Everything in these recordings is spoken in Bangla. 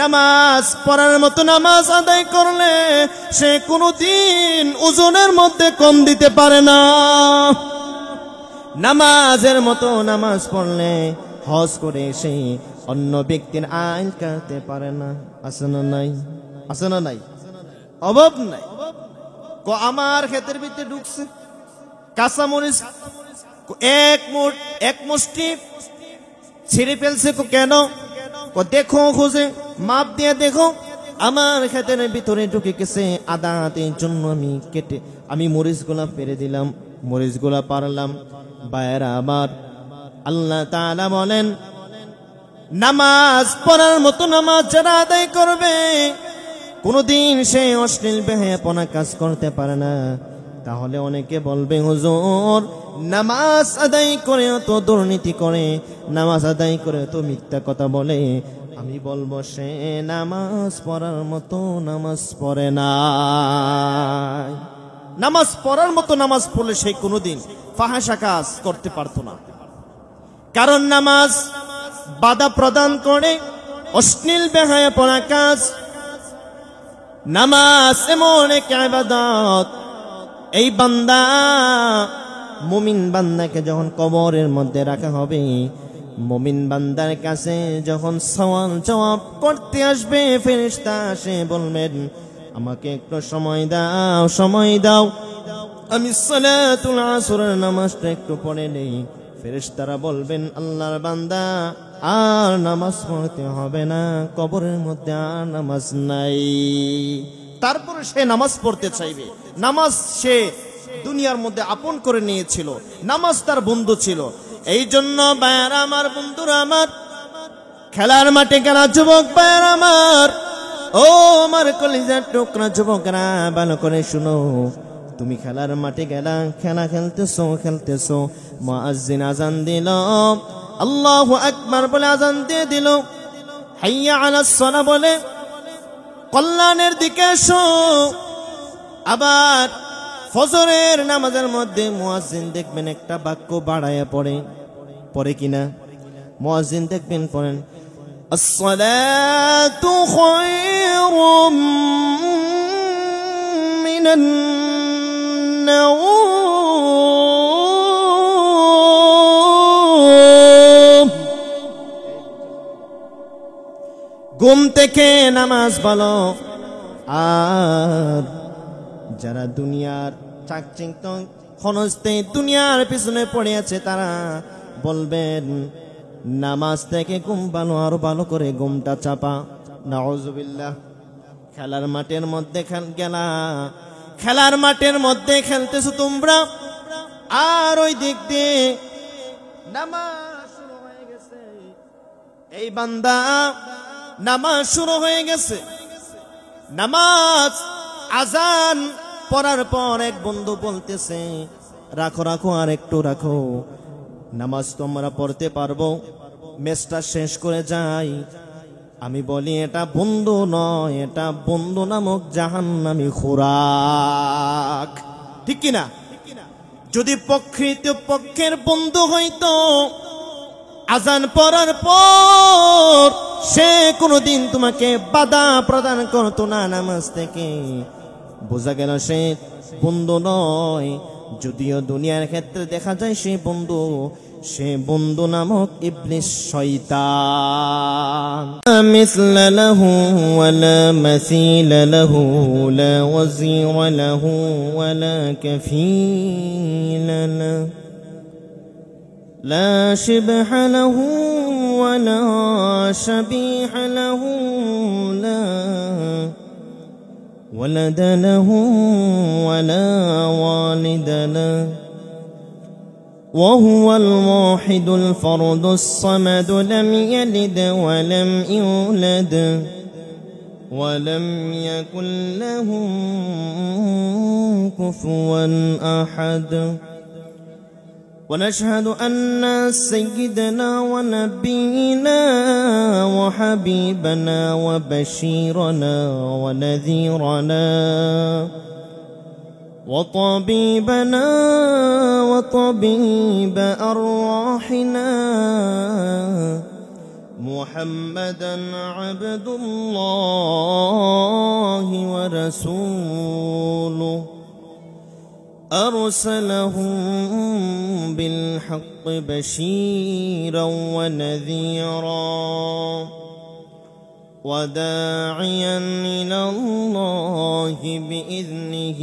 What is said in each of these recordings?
নামাজ পড়ার মতো নামাজ আদায় করলে সে কোনোদিন ওজনের মধ্যে কম দিতে পারে না। নামাজের মতো নামাজ পড়লে হজ করে সে অন্য ব্যক্তির আইল কাটতে পারে না। আছে না নাই? আছে না নাই? অভাব নাই। আমার ক্ষেতের ভিতরে ঢুকছে কাঁচামরিচ এক মুষ্টি ছিঁড়ে ফেলছে, কেন? দেখো খুঁজে মাপ দিয়ে দেখো, আমার ক্ষেতের ভিতরে ঢুকে গেছে আদা হাতের জন্য আমি মরিচগুলা পেরে দিলাম, মরিচগুলা পারলাম। ভাইয়েরা আমার, আল্লাহ তাআলা বলেন নামাজ পড়ার মতো নামাজ যারা আদায় করবে কোনদিন সে অশ্লীল বেহায়াপনা কাজ করতে পারে না। তাহলে অনেকে বলবে হুজুর নামাজ আদায় করে তো দুর্নীতি করে, নামাজ আদায় করে তো মিথ্যা কথা বলে। আমি বলবো সে নামাজ পড়ার মতো নামাজ পড়ে না। নামাজ পড়ার মতো নামাজ পড়লে সে কোনোদিন ফাহাশা কাজ করতে পারতো না। কারণ নামাজ বাধা প্রদান করে অশ্লীল বেহায়াপনা কাজ। নামাজ এমন এক ইবাদত, এই বান্দা মুমিন বান্দাকে যখন কবরের মধ্যে রাখা হবে, মুমিন বান্দার কাছে যখন সওয়াল জবাব করতে আসবে ফেরেশতা সে বলবেন আমাকে একটু সময় দাও, সময় দাও, আমি সালাতুল আসরের নামাজটা একটু পড়ে নেই। ফেরেশতারা বলবেন আল্লাহর বান্দা আর নামাজ পড়তে হবে না, কবরের মধ্যে আর নামাজ নাই। তারপরে সে নামাজ পড়তে চাইবে। নামাজ সে দুনিয়ার মধ্যে আপন করে নিয়েছিল, নামাজ তার বন্ধু ছিল। এই জন্য ভাইয়েরা আমার, বন্ধুরা আমার, খেলার মাঠে গেলা যুবক ভাইয়েরা আমার, ও আমার কলিজার টুকরা যুবকরা, ভালো করে শুনো। তুমি খেলার মাঠে গেলা, খেলা খেলতেছো, মুয়াজ্জিন আযান দিল, আল্লাহু আকবার বলে আযান দিয়ে দিল, হাইয়া আলাস সালাহ বলে কল্যাণের দিকে এসো। আবার ফজরের নামাজের মধ্যে মুয়াজ্জিন দেখবেন একটা বাক্য বাড়ায়া পড়ে কিনা, মুয়াজ্জিন দেখবেন পড়েন আসসালাতু খায়রুম মিনান নাওম। ঘুম থেকে নামাজ ভালো। আর যারা দুনিয়ার চাকচিক্য খনস্তে দুনিয়ার পিছনে পড়ে আছে তারা বলবেন নামাজ থেকে ঘুম ভালো, আরো ভালো করে ঘুমটা চাপা। নাউজুবিল্লাহ। খেলার মাঠের মধ্যে খেলার মাঠের মধ্যে খেলতেছো তোমরা, আর ওই দিক দিয়ে নামাজ শুরু হয়ে গেছে। এই বান্দা নামাজ শুরু হয়ে গেছে, নামাজ আজান পড়ার পর এক বন্ধু বলতেছে রাখো আর একটু রাখো, নামাজ তোমরা পড়তে পারবো, ম্যাচটা শেষ করে যাই। আমি বলি এটা বন্ধু নয়, এটা বন্ধু নামক জাহান্নামী খোরাক। ঠিক কিনা? যদি পক্ষের বন্ধু হইতো আজান পড়ার পর সে কোনোদিন তোমাকে বাধা প্রদান করতো না নামাজ থেকে, বোঝা গেল সে বন্ধু নয়। যদিও দুনিয়ার ক্ষেত্রে দেখা যায় সে বন্ধু নামক ইবলিস শয়তান। মিসলা লাহু ওয়ালা মাসিলা লাহু লা ওয়াজিরা লাহু ওয়ালা কাফিলা লাহু লা শিবহা লাহু ওয়ালা শাবিহা লাহু লা ولد له ولا والد له وهو الواحد الفرد الصمد لم يلد ولم يولد ولم يكن له كفوا أحد ونشهد أن سيدنا ونبينا وحبيبنا وبشيرنا ونذيرنا وطبيبنا وطبيب أرواحنا محمدا عبد الله ورسوله أرسله بالحق بشيرا ونذيرا وداعيا إلى الله بإذنه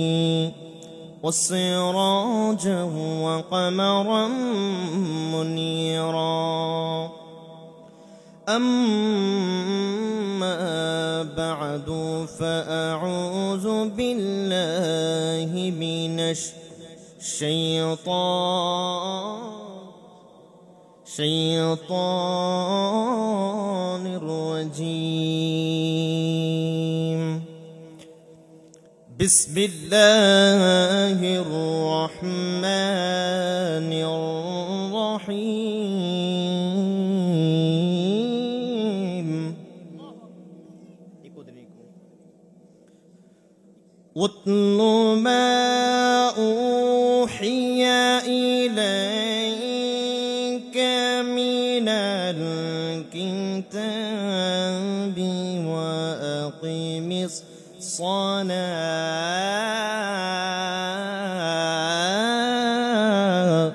وسراجا وقمرا منيرا أما بعد فأعوذ بالله من الشيطان الرجيم بسم الله الرحمن الرحيم واتل ما أوحي إليك من الكتاب وأقم الصلاة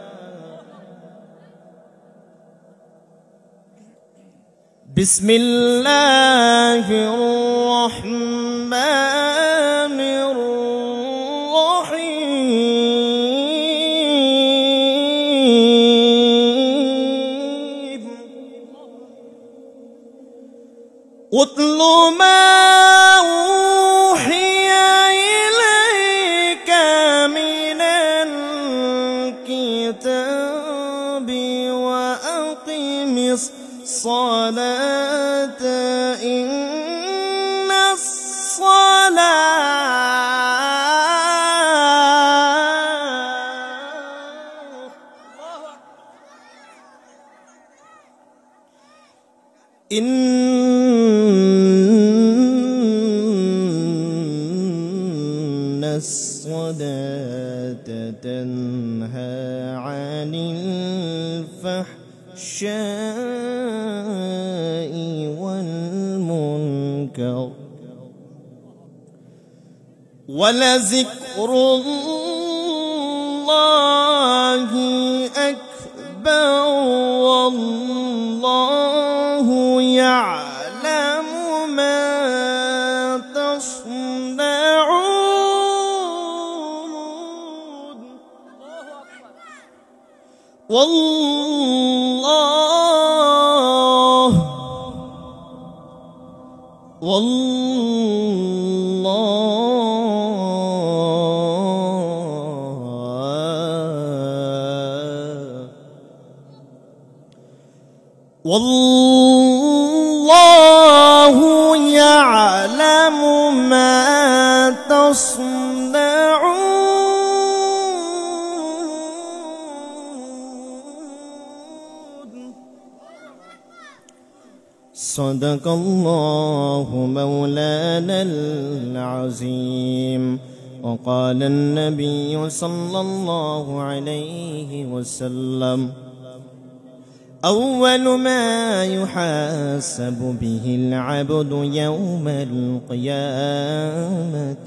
بسم الله الرحمن الرحيم واتل ما أوحي إليك من الكتاب وأقم الصلاة إن الصلاة تنهى عن الفحشاء والمنكر ولذكر الله أكبر والله يعلم ما تصنعون والله يعلم ما تصنعون صدق الله مولانا العظيم وقال النبي صلى الله عليه وسلم أول ما يحاسب به العبد يوم القيامة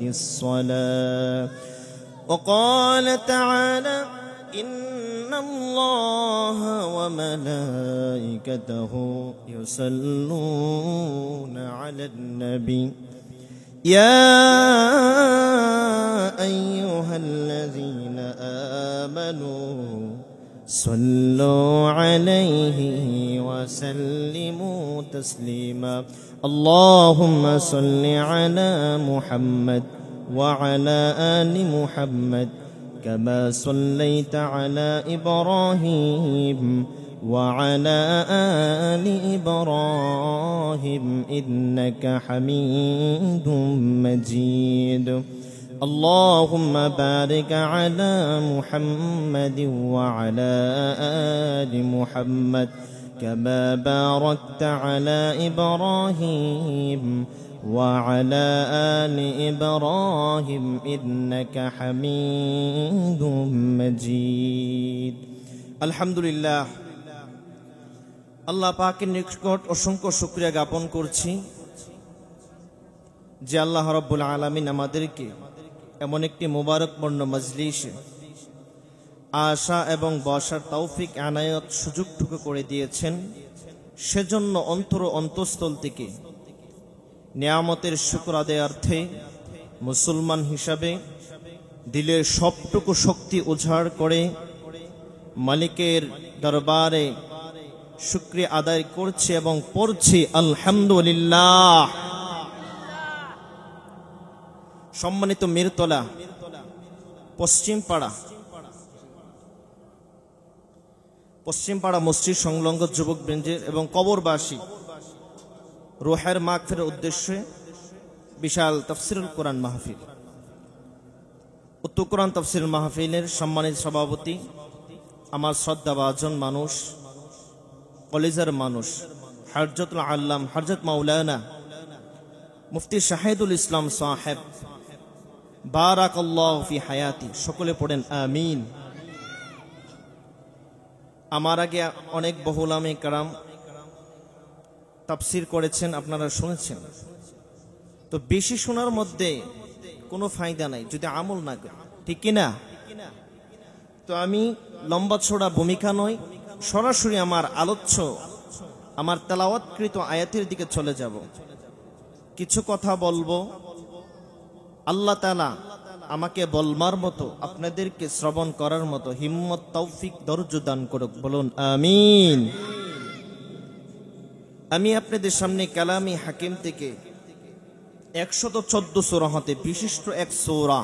الصلاة وقال تعالى إن الله وملائكته يصلون على النبي يا أيها الذين آمنوا صلوا عليه وسلموا تسليما اللهم صل على محمد وعلى آل محمد كما صليت على إبراهيم وعلى آل إبراهيم إنك حميد مجيد اللهم بارك على محمد وعلى آل محمد كما باركت على إبراهيم وعلى آل إبراهيم إنك حميد مجيد الحمد لله আল্লাহ পাকের নিকট অসংখ্য শুকরিয়া জ্ঞাপন করছি যে আল্লাহ রাব্বুল আলামিন আমাদেরকে এমন একটি মুবারকপূর্ণ মজলিসে আসা এবং বসার তৌফিক আনায়াত সুযোগটুকু করে দিয়েছেন। সেজন্য অন্তর অন্তঃস্থল থেকে নিয়ামতের শুকর আদায়ার্থে মুসলমান হিসাবে দিলের সবটুকু শক্তি উজাড় করে মালিকের দরবারে শুকরিয়া আদায় করছি এবং পড়ছি আলহামদুলিল্লাহ। সম্মানিত মিরতলা পশ্চিমপাড়া মসজিদ সংলগ্ন যুবকবৃন্দের এবং কবরবাসী রুহের মাগফিরাতের উদ্দেশ্যে বিশাল তাফসীরুল কোরআন মাহফিল, উত্তর কোরআন তাফসীর মাহফিলের সম্মানিত সভাপতি, আমার শ্রদ্ধাভাজন মানুষ, কলেজের মানুষ, হযরতুল আল্লাম হযরত মাওলানা মুফতি শাহিদুল ইসলাম সাহেব বারাকাল্লাহু ফি হায়াতি, সকলে পড়েন আমিন। আমার আগে অনেক বহু উলামায়ে কেরাম তাফসীর করেছেন, আপনারা শুনেছেন। তো বেশি শোনার মধ্যে কোনো ফায়দা নাই যদি আমল না করে, ঠিক কিনা? তো আমি লম্বা ছোড়া ভূমিকা নয়, সরাসরি আমার আলোচ্য, আমার তেলাওয়াতকৃত আয়াতের দিকে চলে যাব। কিছু কথা বলবো, আল্লাহ তাআলা আমাকে বলবার মতো, আপনাদেরকে শ্রবণ করার মতো হিম্মত, তৌফিক, ধৈর্য দান করুক, বলুন আমিন। আমি আপনাদের সামনে কালামি হাকিম থেকে 114 সূরা হতে বিশিষ্ট এক সূরা,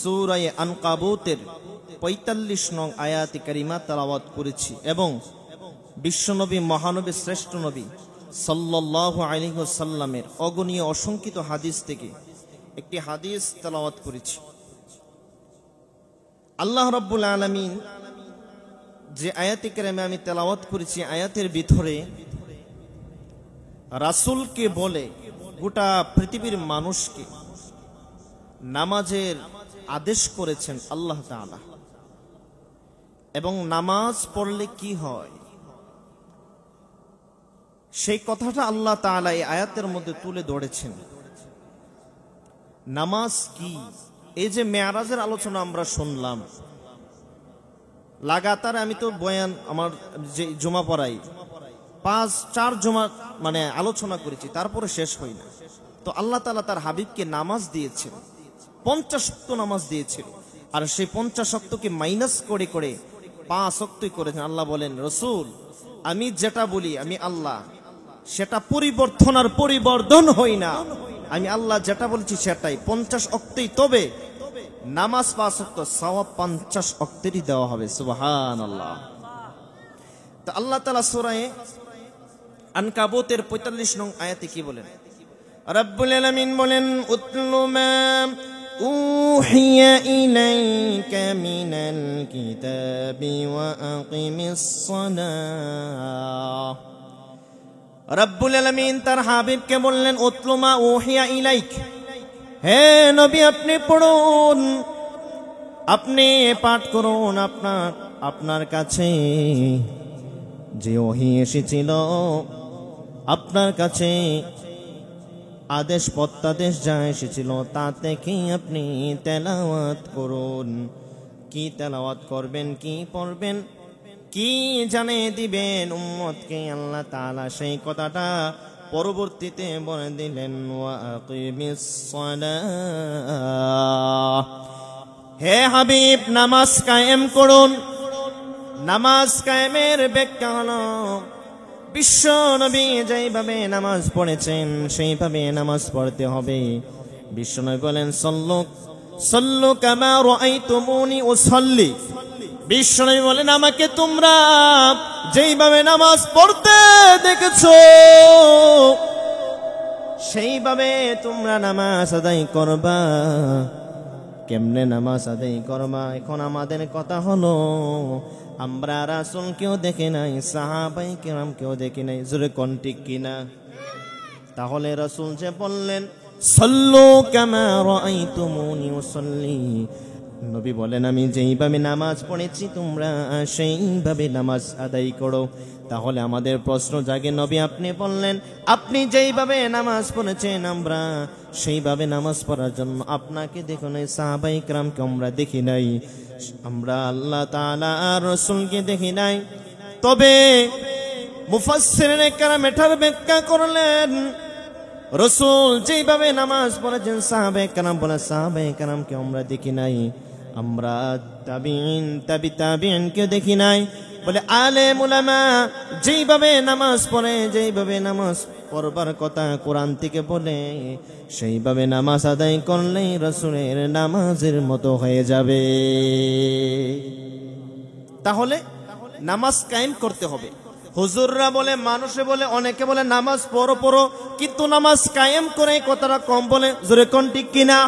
সূরা আনকাবুতের 45 নং আয়াতে কারিমা তেলাওয়াত করেছি এবং বিশ্বনবী, মহানবী, শ্রেষ্ঠ নবী সাল্লাল্লাহু আলাইহি ওয়াসাল্লামের অগণীয় অসংখ্যিত হাদিস থেকে একটি হাদিস তেলাওয়াত করেছি। আল্লাহ রাব্বুল আলামিন যে আয়াতে কারিমা আমি তেলাওয়াত করেছি, আয়াতের ভিতরে রাসূলকে বলে গোটা পৃথিবীর মানুষকে নামাজের আদেশ করেছেন আল্লাহ তাআলা, এবং নামাজ পড়লে কি হয় সেই কথাটা আল্লাহ তাআলা এই আয়াতের মধ্যে তুলে ধরেছেন। নামাজ কি? এই যে মেরাজের আলোচনা আমরা শুনলাম, লাগাতার আমি তো বয়ান, আমার যে জুমা পড়াই 5-4 জুমা মানে আলোচনা করেছি, তারপরে শেষ হয় না। তো আল্লাহ তাআলা তার হাবিবকে নামাজ দিয়েছেন, 50 ওয়াক্ত নামাজ দিয়েছিল, আর সেই 50 ওয়াক্তকে মাইনাস করে করে 5 ওয়াক্তই করেছেন। আল্লাহ বলেন, রাসূল আমি যেটা বলি, আমি আল্লাহ, সেটা পরিবর্তন আর পরিবর্ধন হই না। আমি আল্লাহ যেটা বলেছি সেটাই, 50 ওয়াক্তই। তবে নামাজ 5 ওয়াক্ত, সওয়াব 50 ওয়াক্তেরই দেওয়া হবে। সুবহানাল্লাহ। তো আল্লাহ তাআলা সূরা আনকাবুতের 45 নং আয়াতে কি বলেন? রব্বুল আলামিন বলেন, উতলু মা উহিয়া ইলাইকা মিনাল কিতাবি ওয়া আকিমিস সালাহ। রব্বুল আলামিন তার হাবিবকে বললেন, উতলু মা উহিয়া ইলাইক, হে নবী আপনি পড়ুন, আপনি পাঠ করুন আপনার কাছে যে ওহী এসেছিল, আপনার কাছে আদেশ প্রত্যাদেশ যা এসেছিল তা থেকে আপনি তেলাওয়াত করুন। কি তেলাওয়াত করবেন, কি পড়বেন, কি জানিয়ে দিবেন উম্মতকে, আল্লাহ তাআলা সেই কথাটা পরবর্তীতে বলে দিলেন, ওয়া আকিমিস সালাহ, হে হাবিব নামাজ কায়েম করুন। নামাজ কায়েমের ব্যাখ্যা হলো, বিশ্ব নবী যেইভাবে নামাজ পড়েছেন সেইভাবে নামাজ পড়তে হবে। বিশ্ব নবী বলেন, সল্লু কামা রাআইতুমুনি উসাল্লি। বিশ্ব নবী বলেন, আমাকে তোমরা যেইভাবে নামাজ পড়তে দেখেছো সেইভাবে তোমরা নামাজ আদায় করবা। কেমনে নামাজ আদায় করবা? এখন আমাদের কথা হলো, আমরা রাসূল কেউ দেখে নাই, সাহাবায়ে কেরাম কেউ দেখে নাই, জোরে কোন ঠিক কিনা? তাহলে রাসূল যে বললেন, সাল্লু কামা রাআইতুমুনি উসাল্লি, নবী বলেন, আমি যেইভাবে নামাজ পড়েছি তোমরা সেইভাবে নামাজ আদায় করো। তাহলে আমাদের প্রশ্ন জাগে, নবী আপনি বললেন আপনি যেইভাবে নামাজ পড়েছেন আমরা সেইভাবে নামাজ পড়ার জন্য আপনাকে দেখো নাই, সাহাবায়ে কেরামকে আমরা দেখি নাই, আমরা আল্লাহ তাআলা আর রাসূলকে দেখি নাই। তবে মুফাসসিরিনে কেরাম এটার ব্যাখ্যা করলেন, রাসূল যেইভাবে নামাজ পড়েছেন সাহাবায়ে কেরাম বলে সাহাবায়ে কেরামকে আমরা দেখি নাই, আমরা তাবিঈন তাবিঈনকে দেখি নাই। বলে আলেম উলামা যেইভাবে নামাজ পড়ে, যেইভাবে নামাজ পড়বার কথা কোরআন থেকে বলে সেইভাবে নামাজ আদায় করলেই রাসূলের নামাজের মতো হয়ে যাবে। তাহলে নামাজ কায়েম করতে হবে। হুজুররা বলে, মানুষে বলে, অনেকে বলে নামাজ পড়ো পড়ো, কিন্তু নামাজ কায়েম করে কথাটা কম বলে, জোরে কোন ঠিক কিনা?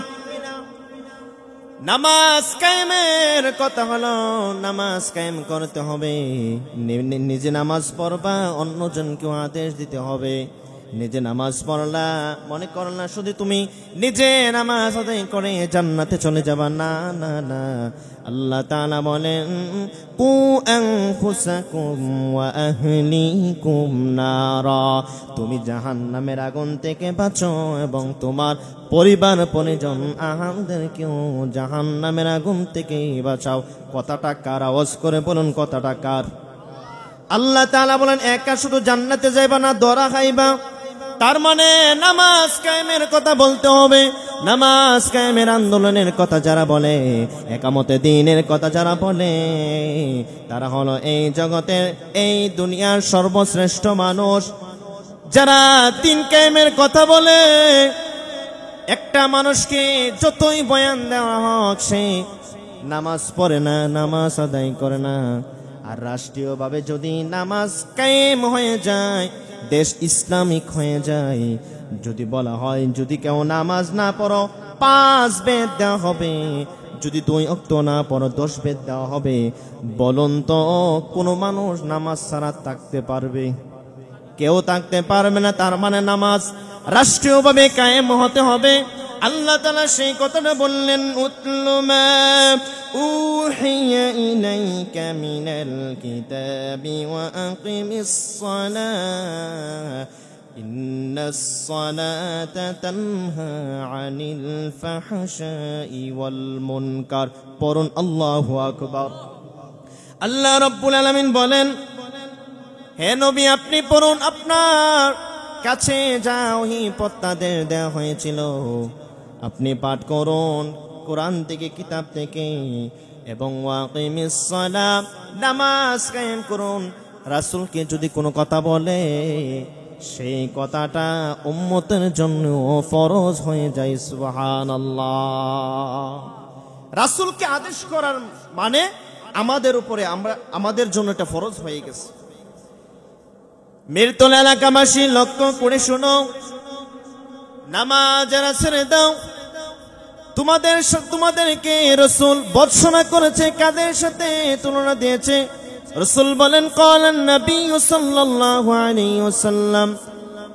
নামাজ কায়েমের কথা হলো, নামাজ কায়েম করতে হবে। নিজে নামাজ পড়বা, অন্যজনকেও আদেশ দিতে হবে। নিজে নামাজ পড়লা, মনে করলা শুধু তুমি নিজে নামাজ আদায় করে জান্নাতে চলে যাবা, না না না। আল্লাহ তাআলা বলেন, কু আনফুসাকুম ওয়া আহলিকুম নারা, তুমি জাহান্নামের আগুন থেকে বাঁচো এবং তোমার পরিবার পরিজন আহামদেরকেও জাহান্নামের আগুন থেকে বাঁচাও। কথাটা কার? আওয়াজ করে বলুন, কথাটা কার? আল্লাহ তাআলা বলেন, একা শুধু জান্নাতে যাইবা না, দরা খাইবা। তার মানে নামাজ কায়েমের কথা বলতে হবে। নামাজ কায়েমের আন্দোলনের কথা যারা বলে, একামতে দ্বীনের কথা যারা বলে, তারা হলো এই জগতের, এই দুনিয়ার সর্বশ্রেষ্ঠ মানুষ। যারা দ্বীন কায়েমের কথা বলে, একটা মানুষকে যতই বয়ান দেওয়া হোক সে নামাজ পড়ে না, নামাজ আদায় করে না। আর রাষ্ট্রীয়ভাবে যদি নামাজ কায়েম হয়ে যায়, দেশ ইসলামিক হয়ে যায়, যদি বলা হয় যদি কেউ নামাজ না পড়ো 5 বেদ দেওয়া হবে, যদি 2 ওয়াক্ত না পড়ো 10 বেদ দেওয়া হবে, বলুন তো কোনো মানুষ নামাজ ছাড়া থাকতে পারবে? কেউ থাকতে পারবে না। তার মানে নামাজ রাষ্ট্রীয়ভাবে কায়েম হতে হবে। আল্লাহ তাআলা সেই কথাটা বললেন, উতলু মা উহিয়া ইলাইকা মিনাল কিতাবি ওয়া আকিমিস সালাহ ইন্নাস সালাতা তানহা আনিল ফাহশাই ওয়াল মুনকার। পড়ুন আল্লাহু আকবার। আল্লাহ রাব্বুল আলামিন বলেন, হে নবী আপনি পড়ুন, আপনার কাছে যা ওহী পত্তাদের দেওয়া হয়েছিল আপনি পাঠ করুন কোরআন থেকে, কিতাব থেকে, এবং ওয়াকিমিস সালাহ, নামাজ কায়েম করুন। রাসূলকে যদি কোনো কথা বলে সেই কথাটা উম্মতের জন্য ফরজ হয়ে যায়। সুবহানাল্লাহ। রাসূলকে আদেশ করার মানে আমাদের উপরে, আমাদের জন্য এটা ফরজ হয়ে গেছে। মিরতল এলাকাবাসী লক্ষ্য করে শোনো, নামাজ যারা ছেড়ে দাও, তোমাদেরকে রাসূল বর্ষনা করেছে, কাদের সাথে তুলনা দিয়েছে? রাসূল বলেন, ক্বালান নবী সাল্লাল্লাহু আলাইহি ওয়াসাল্লাম,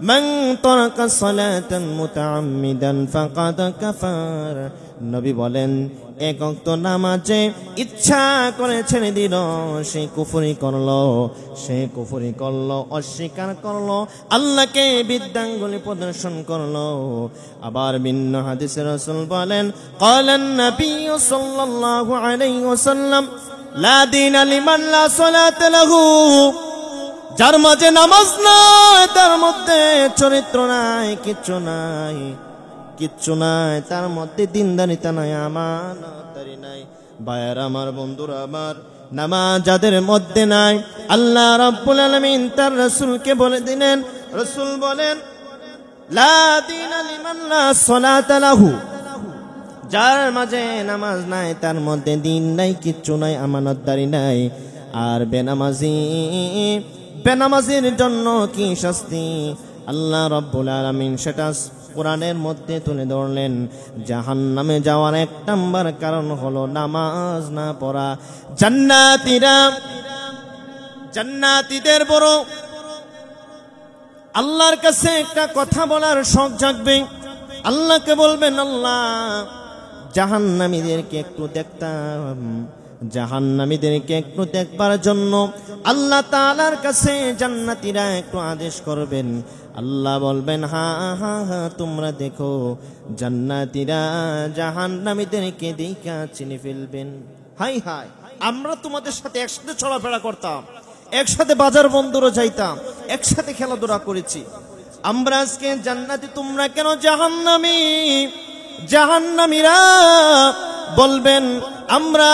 মান তারাকা সালাতান মুতাআম্মিদান ফাকাদ কাফার। নবী বলেন, এক ওয়াক্ত নামাজে ইচ্ছা করে ছেড়ে দিল, সে কুফরি করলো, সে কুফরি করলো, অস্বীকার করলো, আল্লাহকে বিদ্যাঙ্গুলি প্রদর্শন করলো। আবার ভিন্ন হাদিসে রাসূল বলেন, ক্বালান নবী সাল্লাল্লাহু আলাইহি ওয়াসাল্লাম, লা দীনা লিমান লা সালাতা লাহু, যার মাঝে নামাজ নাই, তার মধ্যে চরিত্র নাই, কিচ্ছু নাই, কিচ্ছু নাই, তার মধ্যে দিনদারিতা নাই, আমানতদারি নাই। ভাইয়ার আমার, বন্ধুরা আমার, নামাজ যাদের মধ্যে নাই, আল্লাহ রাব্বুল আলামিন তার রাসূলকে বলে দিলেন, রাসূল বলেন, লা দীনা লিমান লা সালাতা লাহু, যার মাঝে নামাজ নাই, তার মধ্যে দিন নাই, কিচ্ছু নাই, আমানতদারি নাই। আর বেনামাজির জন্য কি শাস্তি? আল্লাহ রাব্বুল আলামিন সেটা কোরআনের মধ্যে তুলে ধরলেন। জাহান্নামে যাওয়ার 1 নাম্বার কারণ হলো নামাজ না পড়া। জান্নাতীদের বড় আল্লাহর কাছে একটা কথা বলার শখ জাগবে। আল্লাহকে বলবেন, আল্লাহ জাহান্নামীদেরকে একটু দেখতাম, জাহান্নামীদেরকে একটু দেখবার জন্য আল্লাহ তাআলার কাছে জান্নাতীরা একটু আদেশ করবেন। আল্লাহ বলবেন, হ্যাঁ হ্যাঁ হ্যাঁ, তোমরা দেখো। জান্নাতীরা জাহান্নামীদেরকে দেখা চিনে ফেলবেন। হাই হাই, আমরা তোমাদের সাথে একসাথে চলাফেরা করতাম, একসাথে বাজার বন্দরও যাইতাম, একসাথে খেলাধুলা করেছি, আমরা আজকে জান্নাতি, তোমরা কেন জাহান্নামী? জাহান্নামীরা বলবেন, আমরা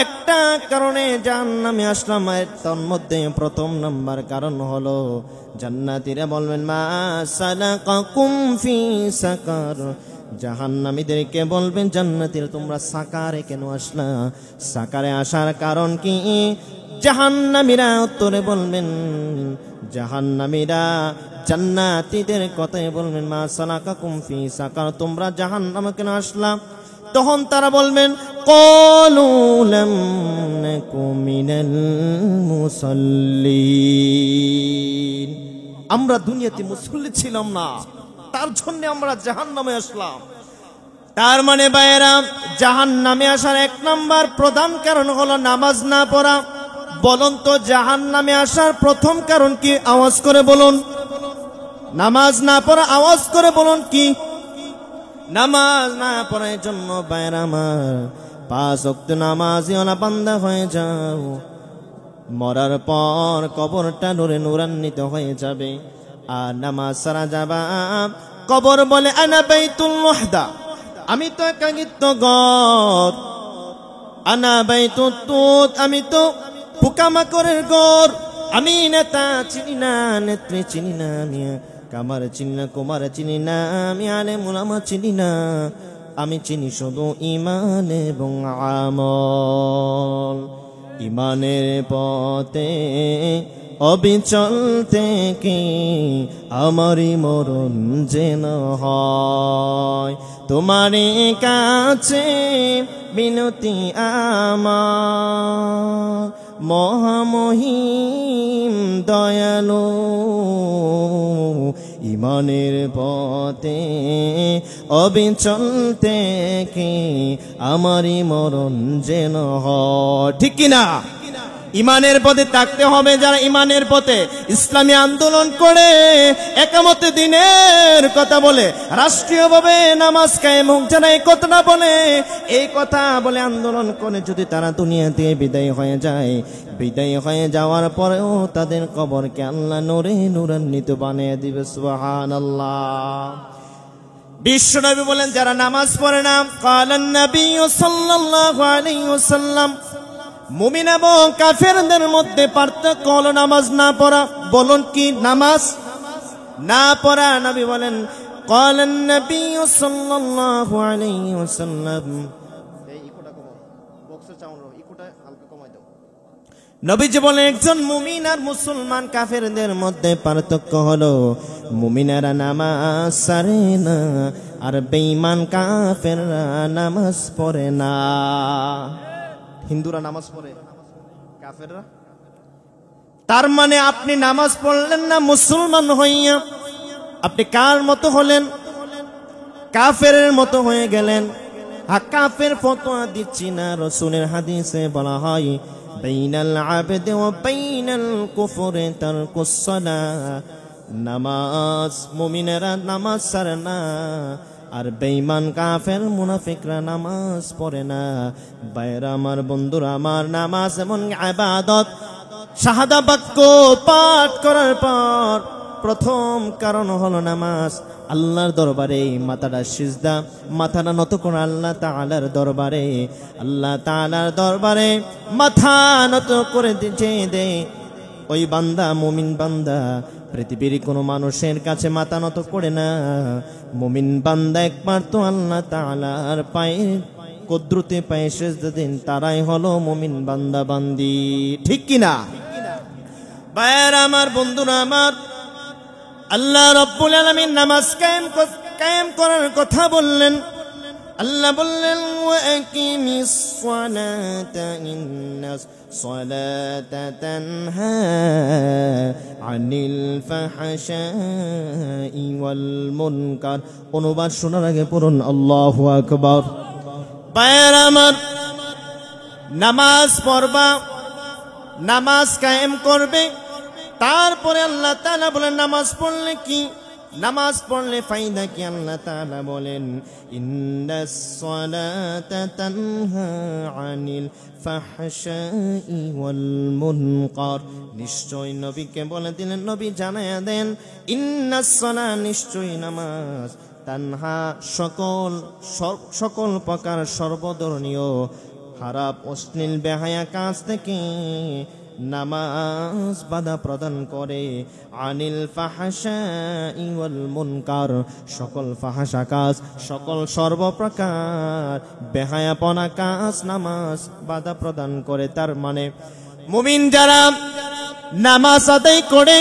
একটা কারণে জাহান্নামে আসলাম। তার মধ্যে প্রথম নাম্বার কারণ হলো, জান্নাতীরা বলবেন, মা সালাকাকুম ফি সাকার। জাহান্নামীদেরকে বলবেন, জান্নাতীরা তোমরা সাকারে কেন আসলা? সাকারে আসার কারণ কি? জাহান্নামীরা উত্তরে বলবেন, জাহান্নামীরা জান্নাতীদের কথাই বলবেন, মা সালাকাকুম ফি সাকার, তোমরা জাহান্নামে কেন আসলা? তখন তারা বলবেন, ক্বালু লাম নাকু মিনাল মুসাল্লিন, আমরা দুনিয়াতে মুসল্লি ছিলাম না, তার জন্য আমরা জাহান্নামে আসলাম। তার মানে ভাইয়েরা, জাহান্নামে আসার এক নাম্বার প্রধান কারণ হলো নামাজ না পড়া। বলুন তো, জাহান্নামে আসার প্রথম কারণ কি? আওয়াজ করে বলুন। নামাজ না পড়া, আওয়াজ করে বলুন কি? নামাজ না পড়ার জন্য ভাইয়েরা আমার, 5 ওয়াক্ত নামাজি ওয়ালা বান্দা হয়ে যাও, মরার পর কবরটা নূরে নূরান্বিত হয়ে যাবে। আর নামাজ সারা যাবা, কবর বলে আনা বাইতুল ওয়াহদা, আমি তো একাকিত্ব ঘর, আনা বাইতুত তুত, আমি তো পোকামাকড়ের ঘর, আমি নেতা চিনি না, নেত্রী চিনি না, আমি কামার চিনি না, কুমার চিনি না, আমি আলেম উলামা চিনি না, আমি চিনি শুধু ঈমান এবং আমল। ঈমানের পথে অবিচল থেকে আমারই মরণ যেন হয়, তোমারই কাছে বিনতি আমার, মহামহিম দয়ালু। ঈমানের পথে অবিচল থেকে আমারই মরণ যেন হয়, ঠিক কিনা? ঈমানের পথে থাকতে হবে। যারা ঈমানের পথে ইসলামী আন্দোলন করে, একামতে দিনের কথা বলে, রাষ্ট্রীয়ভাবে নামাজ কায়েম হোক, যারা এই কথাটা বলে, এই কথা বলে আন্দোলন করে, যদি তারা দুনিয়াতে বিদায় হয়ে যায়, বিদায় হয়ে যাওয়ার পরেও তাদের কবরকে আল্লাহ নূরে নূরান্বিত বানিয়ে দিবে। সুবহানাল্লাহ। বিশ্বনবী বলেন, যারা নামাজ পড়ে না, ক্বালান নবী সাল্লাল্লাহু আলাইহি ওয়াসাল্লাম, মুমিন এবং কাফেরদের মধ্যে পার্থক্য হলো নামাজ না পড়া। বলুন কি? নামাজ না পড়া। নবী বলেন, ক্বালান নবী সাল্লাল্লাহু আলাইহি ওয়াসাল্লাম, এই ইকোটা কমাও, বক্সের সাউন্ড ইকোটা হালকা কমাই দাও। নবীজি বলেন, একজন মুমিন আর মুসলমান কাফেরদের মধ্যে পার্থক্য হলো, মুমিনেরা নামাজ ছাড়ে না, আর বেঈমান কাফেররা নামাজ পড়ে না। হিন্দুরা নামাজ পড়ে, কাফেররা। তার মানে আপনি নামাজ পড়লেন না, মুসলমান হইয়া আপনি কার মতো হলেন? কাফেরের মতো হয়ে গেলেন। কাফের ফতোয়া দিচ্ছি না, রাসূলের হাদিসে বলা হয়, বাইনাল আবদি ওয়া বাইনাল কুফরি তারকুস সালাহ, নামাজ মুমিনেরা নামাজ ছাড়ে না, আর বেঈমান কাফের মুনাফিকরা নামাজ পড়ে না। ভাইরা আমার, বন্ধুরা আমার, নামাজ এমন ইবাদত, শাহাদা বাক্য পাঠ করার পর প্রথম কারণ হলো নামাজ। আল্লাহর দরবারে মাথাটা সিজদা, মাথাটা নত করে আল্লাহ তাআলার দরবারে, আল্লাহ তাআলার দরবারে মাথা নত করে দে ওই বান্দা, মুমিন বান্দা পৃথিবীর কোনো মানুষের কাছে মাথা নত করে না। মুমিন বান্দা একমাত্র আল্লাহ তাআলার পায়ে কুদরতে পায়ে সিজদা দেন, তারাই হলো মুমিন বান্দা বান্দি, ঠিক কিনা? ভাইরা আমার, বন্ধুরা আমার, আল্লাহ রাব্বুল আলামিন নামাজ কায়েম করার কথা বললেন। আল্লাহ বললেন, ওয়া আকিমিস সালাতা ইন্নাস সালাতা তানহা আনিল ফাহশাই ওয়াল মুনকার। অনুবাদ শোনার আগে পড়ুন আল্লাহু আকবার। ভাইয়েরা আমার, নামাজ পড়বা, নামাজ কায়েম করবে, তারপরে আল্লাহ তাআলা বলেন নামাজ পড়লে কি, নামাজ পড়লে ফায়দা কি? আল্লাহ তাআলা বলেন ইন্নাস সালাতা তানহা আনিল ফাহশাই ওয়াল মুনকার। নিশ্চয় নবীকে বলে দিলেন, নবী জানায়া দেন, ইন্নাস সালাত, নিশ্চয় নামাজ, তানহা সকল প্রকার সর্বধরনীয় খারাপ অশ্লীল বেহায়া কাজ থেকে নামাজ বাধা প্রদান করে। আনিল ফাহশাই ওয়াল মুনকার, সকল ফাহাশা কাজ, সকল সর্বপ্রকার বেহায়াপনা কাজ নামাজ বাধা প্রদান করে। তার মানে মুমিন যারা নামাজ আদায় করে,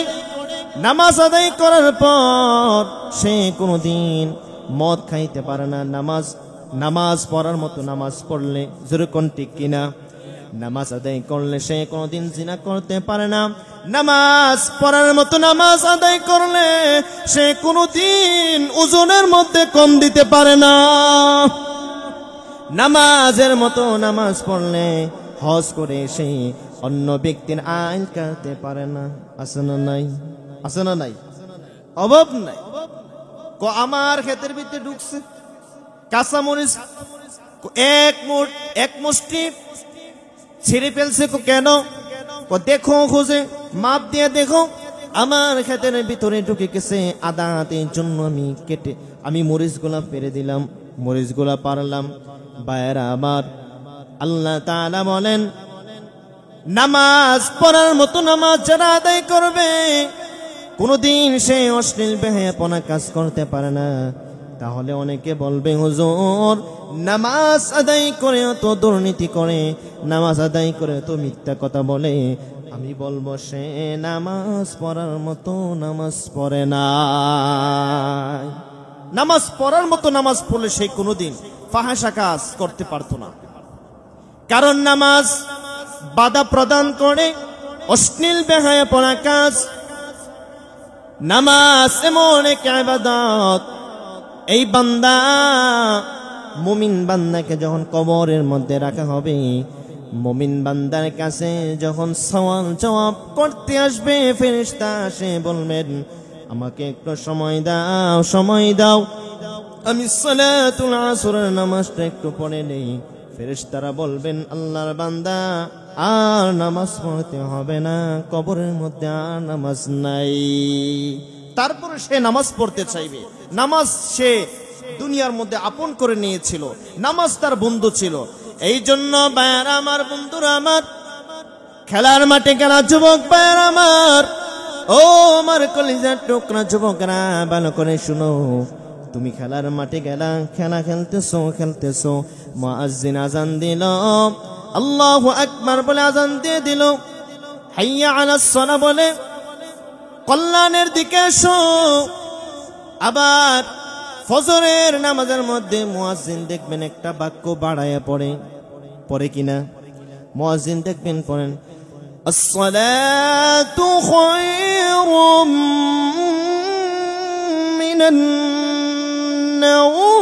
নামাজ আদায় করার পর সে কোনোদিন মদ খাইতে পারে না। নামাজ পড়ার মতো নামাজ পড়লে, যেরকম ঠিক কিনা? নামাজ আদায় করলে সে কোনোদিন জিনা করতে পারে না। নামাজ পড়ার মতো নামাজ আদায় করলে সে কোনোদিন ওজনের মধ্যে কম দিতে পারে না। নামাজের মতো নামাজ পড়লে হজ করে সে অন্য ব্যক্তির আইন কাটতে পারে না। আছে না নাই? আছে না নাই? অভাব নাই। আমার ক্ষেতের ভিতরে ঢুকছে কাঁচামরিচ এক মুষ্টি ছিঁড়ে ফেলছে, কেন? দেখো, খুঁজে মাপ দিয়ে দেখো, আমার ক্ষেতের ভিতরে ঢুকে গেছে আদা হাতের জন্য আমি মরিচগুলা পেরে দিলাম, মরিচগুলা পারলাম। ভাইয়েরা আমার, আল্লাহ তাআলা বলেন নামাজ পড়ার মতো নামাজ যারা আদায় করবে কোনদিন সে অশ্লীল বেহায়াপনা কাজ করতে পারে না। তাহলে অনেকে বলবে, হুজুর নামাজ আদায় করে তো দুর্নীতি করে, নামাজ আদায় করে তো মিথ্যা কথা বলে। আমি বলবো সে নামাজ পড়ার মতো নামাজ পড়ে না। নামাজ পড়ার মতো নামাজ পড়লে সে কোনোদিন ফাহাশা কাজ করতে পারতো না। কারণ নামাজ বাধা প্রদান করে অশ্লীল বেহায়াপনা কাজ। নামাজ এমন এক ইবাদত, এই বান্দা, মুমিন বান্দাকে যখন কবরের মধ্যে রাখা হবে, মুমিন বান্দার কাছে যখন সওয়াল জবাব করতে আসবে, ফেরেশতা সে বলবেন আমাকে একটু সময় দাও, সময় দাও, আমি সালাতুল আসরের নামাজটা একটু পড়ে নেই। ফেরেশতারা বলবেন আল্লাহর বান্দা আর নামাজ পড়তে হবে না, কবরের মধ্যে আর নামাজ নাই। তারপরে সে নামাজ পড়তে চাইবে। নামাজ সে দুনিয়ার মধ্যে আপন করে নিয়েছিল, নামাজ তার বন্ধু ছিল। এই জন্য ভাইয়েরা আমার, বন্ধুরা আমার, খেলার মাঠে গেলা যুবক ভাইয়েরা আমার, ও আমার কলিজার টুকরা যুবকরা, ভালো করে শুনো। তুমি খেলার মাঠে গেলা, খেলা খেলতেছো, মুয়াজ্জিন আযান দিল, আল্লাহু আকবার বলে আযান দিয়ে দিল, হাইয়া আলাস সালাহ বলে কল্যাণের দিকে এসো। আবার ফজরের নামাজের মধ্যে মুয়াজ্জিন দেখবেন একটা বাক্য বাড়ায়া পড়ে কিনা? মুয়াজ্জিন দেখবেন পড়েন আসসালাতু খায়রুম মিনান নাওম।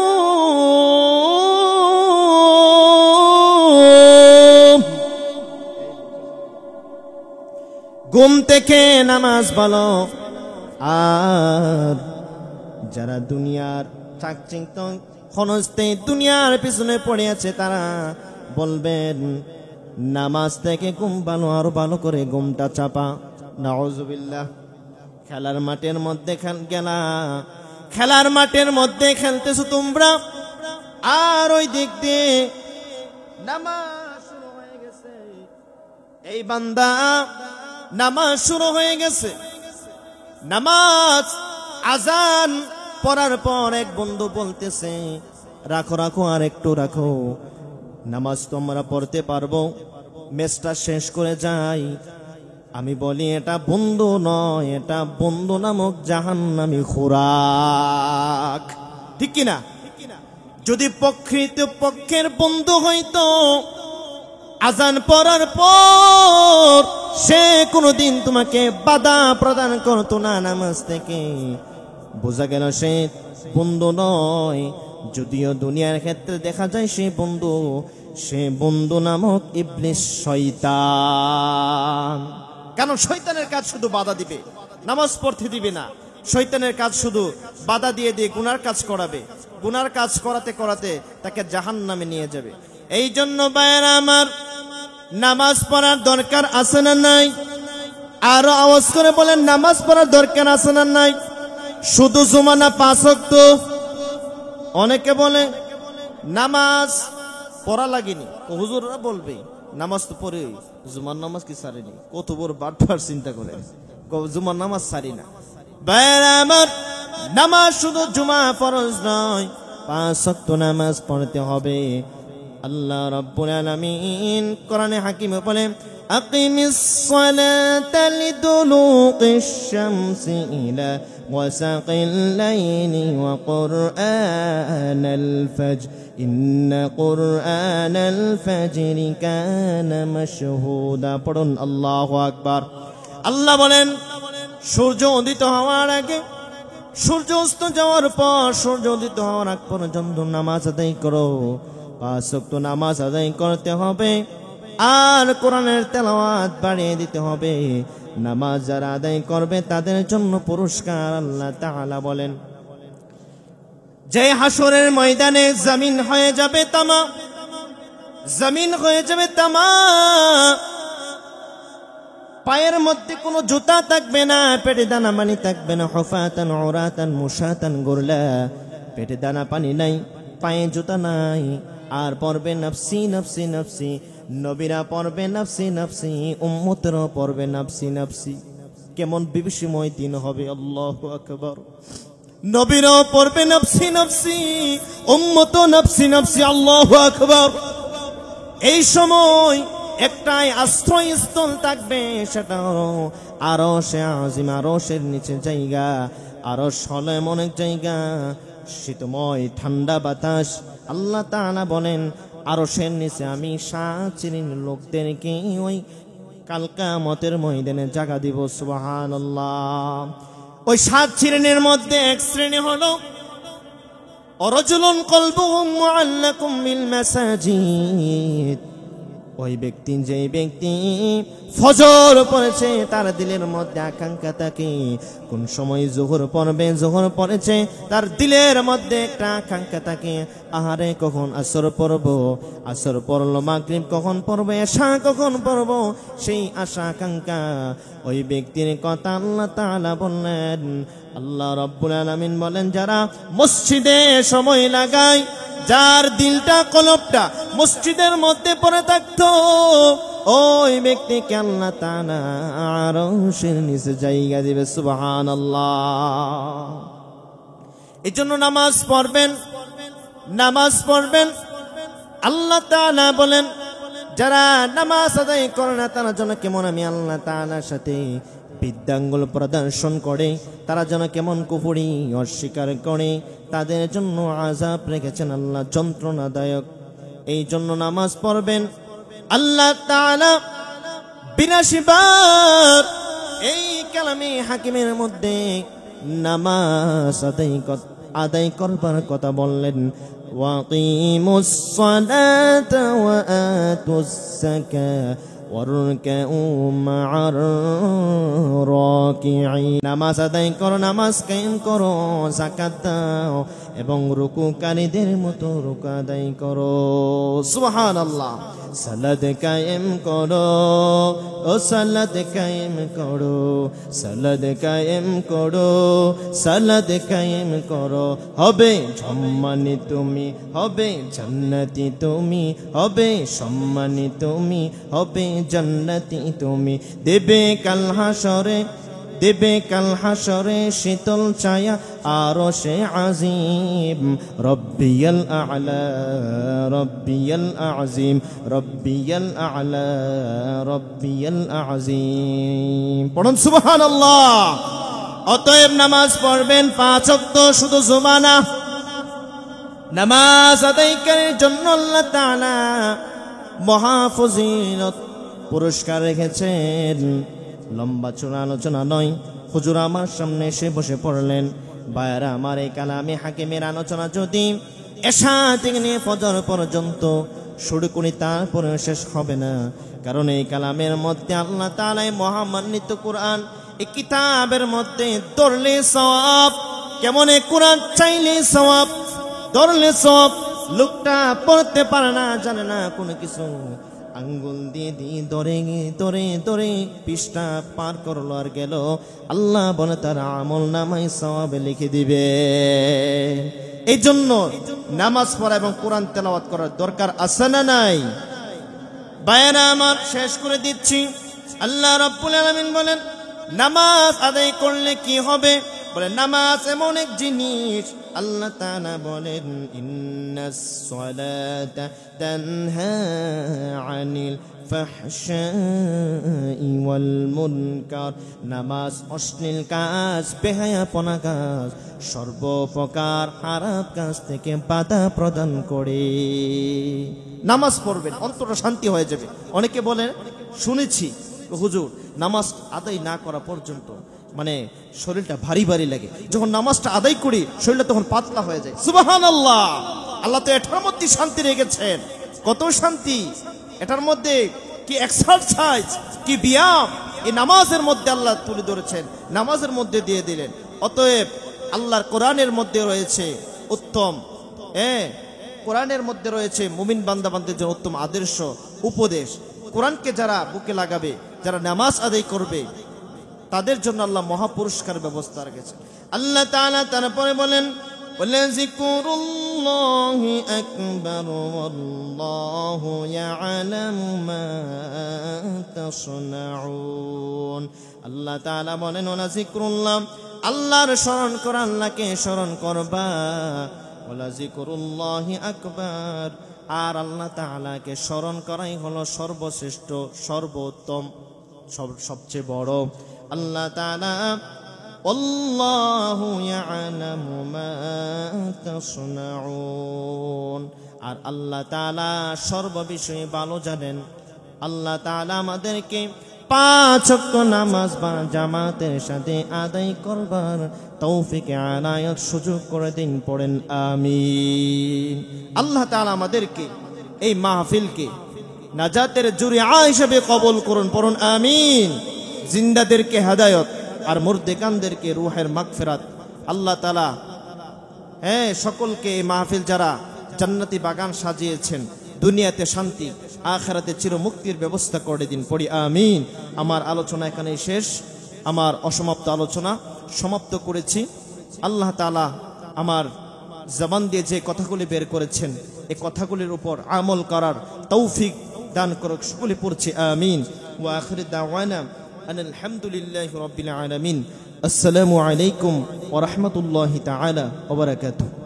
ঘুম থেকে নামাজ বলো। আর যারা দুনিয়ার চাকচিক্য খনস্তে দুনিয়ার পিছনে পড়ে আছে তারা বলবেন নামাজ থেকে ঘুম ভালো, আরো ভালো করে ঘুমটা চাপা। নাউজুবিল্লাহ। খেলার মাঠের মধ্যে খেলার মাঠের মধ্যে খেলতেছো তোমরা, আর ওই দিক দিয়ে নামাজ শুরু হয়ে গেছে। এই বান্দা নামাজ শুরু হয়ে গেছে, নামাজ আজান পড়ার পর এক বন্ধু বলতেছে রাখো আর একটু রাখো, নামাজ তোমরা পড়তে পারবো, ম্যাচটা শেষ করে যাই। আমি বলি এটা বন্ধু নয়, এটা বন্ধু নামক জাহান্নামী খোরাক। ঠিক কিনা? যদি পক্ষের বন্ধু হইতো আজান পড়ার পর সে কোনোদিন তোমাকে বাধা প্রদান করতো না নামাজ থেকে, বোঝা গেল সে বন্ধু নয়, যদিও দুনিয়ার ক্ষেত্রে দেখা যায় সে বন্ধু নামক ইবলিস, শয়তান। কারণ শয়তানের কাজ শুধু বাধা দিবে, নামাজ পড়তে দিবে না। শয়তানের কাজ শুধু বাধা দিয়ে দিয়ে গুনার কাজ করাবে, গুনার কাজ করাতে করাতে তাকে জাহান্নামে নিয়ে যাবে। এই জন্য ভাইয়েরা আমার, নামাজ পড়ার দরকার আছে না নাই? আরো আওয়াজ করে বলেন, নামাজ পড়ার দরকার আছে না নাই? শুধু জুমা না 5 ওয়াক্ত? অনেকে বলে নামাজ পড়া লাগেনি, হুজুররা বলবে নামাজ তো পড়ে, জুমার নামাজ কি সারিনি? কত বড় বাটপার চিন্তা করে, জুমার নামাজ সারি না। ভাইয়েরা আমার, নামাজ শুধু জুমা ফরজ নয়, 5 ওয়াক্ত নামাজ পড়তে হবে। আল্লাহ রাব্বুল আলামিন কোরআনে হাকিমে বলেন, আকিমিস সালাতা লিদুলুকিশ শামসি ইলা ওয়াসাকিল লাইলি ওয়া কুরআনাল ফাজর ইন্না কুরআনাল ফাজরি কানা মাশহুদা। পড়ুন আল্লাহু আকবার। আল্লাহ বলেন, সূর্য উদিত হওয়ার আগে, সূর্য অস্ত যাওয়ার পর, সূর্য উদিত হওয়ার আগ পর্যন্ত নামাজ আদায় করো। 5 ওয়াক্ত নামাজ আদায় করতে হবে, আর কোরআনের তেলাওয়াত বাড়িয়ে দিতে হবে। নামাজ যারা আদায় করবে তাদের জন্য পুরস্কার। আল্লাহ তাআলা বলেন, যে হাসরের ময়দানে জমিন হয়ে যাবে তামা, জমিন হয়ে যাবে তামা, পায়ের মধ্যে কোনো জুতা থাকবে না, পেটে দানা পানি থাকবে না। হুফাতান উরাতান মুশাতান গুরলা, পেটে দানা পানি নাই, পায়ে জুতা নাই, আর পড়বে নাফসি নাফসি নাফসি। নবীরা পড়বে নাফসি নাফসি, উম্মতরা পড়বে নাফসি নাফসি। কেমন বিভীষিময় দিন হবে, আল্লাহু আকবার। নবীরাও পড়বে নাফসি নাফসি, উম্মত নাফসি নাফসি, আল্লাহু আকবার। এই সময় একটাই আশ্রয়স্থল থাকবে, সেটা হলো আরশে আজিম, আরশের নিচে জায়গা। আরশ হলো এমন এক জায়গা, শীতময় ঠান্ডা বাতাস। আল্লাহ তাআলা বলেন, আরশের নিচে আমি 7 শ্রেণীর লোকদেরকে ওই কাল কিয়ামতের ময়দানে জায়গা দিব। সুবহানাল্লাহ। ওই 7 শ্রেণীর মধ্যে এক শ্রেণী হলো রাজুলুন কলবুহু মুআল্লাকুম বিল মাসাজিদ। ওই ব্যক্তি, যে ব্যক্তি ফজর পড়েছে, তার দিলের মধ্যে আকাঙ্ক্ষা থাকে কোন সময় যোহর পড়বে, যোহর পড়েছে, তার দিলের মধ্যে একটা আকাঙ্ক্ষা থাকে, আহারে কখন আসর পড়ব, আসর পড়লো, মাগরিব কখন পড়বে, এশা কখন পড়ব, সেই আশা আকাঙ্ক্ষা। ওই ব্যক্তির কথা আল্লাহ তাআলা বললেন। আল্লাহ রাব্বুল আলামিন বলেন, যারা মসজিদে সময় লাগায়, যার দিলটা, কলবটা মসজিদের মধ্যে পড়ে থাকতো, ওই ব্যক্তিকে আল্লাহ তাআলা আরশের নিচে জায়গা দিবে। সুবহানাল্লাহ। এই জন্য নামাজ পড়বেন, নামাজ পড়বেন। আল্লাহ তাআলা বলেন, যারা নামাজ আদায় করে না তারা যেন কেমন আমি আল্লাহ তাআলার সাথে বিদ্যাঙ্গুল প্রদর্শন করে, তারা যেন কেমন কুফরি অস্বীকার করে, তাদের জন্য আযাব রেখেছেন আল্লাহ যন্ত্রণাদায়ক। এই জন্য নামাজ পড়বেন। আল্লাহ তাআলা 82 বার এই কালামে হাকিমের মধ্যে নামাজ আদায় করবার কথা বললেন। ওয়াকিমুস সালাতা ওয়া আতুস যাকাত ওয়ারকাউ মা'আর রাকিঈন। নামাজ আদায় করো, নামাজ কায়েম করো, যাকাত দাও এবং রুকুকারীদের মতো রুকু আদায় করো। সুবহানাল্লাহ। সালাত কায়েম করো, ও সালাত কায়েম করো, সালাত কায়েম করো, সালাত কায়েম করো। হবে সম্মানী তুমি, হবে জান্নাতি তুমি, হবে সম্মানী তুমি, হবে জান্নাতি তুমি। দেবে কাল হাসরে, দেবে কাল হাসরে শীতল ছায়া আরশে আজিম। রব্বিয়াল আ'লা, রব্বিয়াল আযীম, রব্বিয়াল আ'লা, রব্বিয়াল আযীম। পড়ুন সুবহানাল্লাহ। অতএব নামাজ পড়বেন 5 ওয়াক্ত, শুধু জুমা না। নামাজ আদায়কারীর জন্য আল্লাহ তাআলা মহাফজিলত পুরস্কার রেখেছেন। লম্বা চূড়া আলোচনা নয়, হুজুর আমার সামনে এসে বসে পড়লেন। ভাইয়ারা আমার, এই কালামে হাকিমের আলোচনা যদি এশা থেকে নিয়ে ফজর পর্যন্ত শুরু করি, তারপরে শেষ হবে না। কারণ এই কালামের মধ্যে আল্লাহ তাআলা মহামান্বিত কোরআন, এই কিতাবের মধ্যে ধরলে সওয়াব, কেমন এই কোরআন চাইলে সওয়াব, ধরলে সওয়াব। লোকটা পড়তে পারে না, জানে না কোনো কিছু, আঙ্গুল দিয়ে দিয়ে ধরে ধরে ধরে পৃষ্ঠা পার করলো আর গেল, আল্লাহ বলে তার আমল নামায় সওয়াব লিখে দিবে। এই জন্য নামাজ পড়া এবং কোরআন তেলাওয়াত করার দরকার আছে না নাই? বায়না আমার শেষ করে দিচ্ছি। আল্লাহ রাব্বুল আলামিন বলেন নামাজ আদায় করলে কি হবে? বলে নামাজ এমন এক জিনিস, আল্লাহ তাআলা বলেন ইন্নাস সালাতা তানহা আনিল ফাহশাই ওয়াল মুনকার। নামাজ অশ্লীল কাজ, বেহায়াপনা কাজ, সর্বপ্রকার খারাপ কাজ থেকে বাধা প্রদান করে। নামাজ পড়বেন, অন্তরটা শান্তি হয়ে যাবে। অনেকে বলেন, শুনেছি হুজুর নামাজ আদায় না করা পর্যন্ত মানে শরীরটা ভারী ভারী লাগে, যখন নামাজটা আদায় করি শরীরটা তখন পাতলা হয়ে যায়। সুবহানাল্লাহ! আল্লাহ তো এটার মধ্যে শান্তি রেখেছেন। কত শান্তি এটার মধ্যে, কি এক্সারসাইজ, কি ব্যায়াম এই নামাজের মধ্যে আল্লাহ তুলে ধরেছেন, নামাজের মধ্যে দিয়ে দিলেন। অতএব আল্লাহর কোরআনের মধ্যে রয়েছে উত্তম, কোরআনের মধ্যে রয়েছে মুমিন বান্দাবান্দির জন্য উত্তম আদর্শ, উপদেশ। কোরআনকে যারা বুকে লাগাবে, যারা নামাজ আদায় করবে, তাদের জন্য আল্লাহ মহাপুরস্কার ব্যবস্থা রেখেছে। আল্লাহ তাআলা তারপরে বলেন ওয়ালাযিকরুল্লাহি আকবার ওয়াল্লাহু ইয়ালামু মা তাসনাউন। আল্লাহ তাআলা বলেন ওয়ালাযিকরুল্লাহ, আল্লাহর স্মরণ কর, আল্লাহকে স্মরণ করবা। ওয়ালাযিকরুল্লাহি আকবার, আর আল্লাহ তাআলাকে স্মরণ করাই হলো সর্বশ্রেষ্ঠ, সর্বোত্তম, সবচেয়ে বড়। আল্লাহ তাআলা আল্লাহু ইয়ালামু মা তাসনাউন, আর আল্লাহ তাআলা সর্ববিষয়ে ভালো জানেন। আল্লাহ তাআলা আমাদেরকে 5 ওয়াক্ত নামাজ বা জামাতের সাথে আদায় করবার তৌফিক আনায়াত সুযোগ করে দিন। পড়েন আমিন। আল্লাহ তাআলা আমাদেরকে এই মাহফিলকে নাজাতের জুরিয়া হিসেবে কবুল করুন। পড়ুন আমিন। জিন্দাদেরকে হেদায়েত আর মুর্দেকানদেরকে রূহের মাগফিরাত। আল্লাহ তাআলা সকলকে এই মাহফিল যারা জান্নাতি বাগান সাজিয়েছেন, দুনিয়াতে শান্তি, আখিরাতে চির মুক্তির ব্যবস্থা করে দিন। পড়ি আমিন। আমার আলোচনা এখানেই শেষ। আমার অসমাপ্ত আলোচনা সমাপ্ত করেছি। আল্লাহ তাআলা আমার জবান দিয়ে যে কথাগুলি বের করেছেন, এই কথাগুলির উপর আমল করার তৌফিক দান করুক। সকলে পড়ছি আমিন। ওয়া আখিরু দাওয়ানা আলহামদুলিল্লাহি রাব্বিল আলামিন। আসসালামু আলাইকুম ওয়া রাহমাতুল্লাহি তাআলা ওয়া বারাকাতুহু।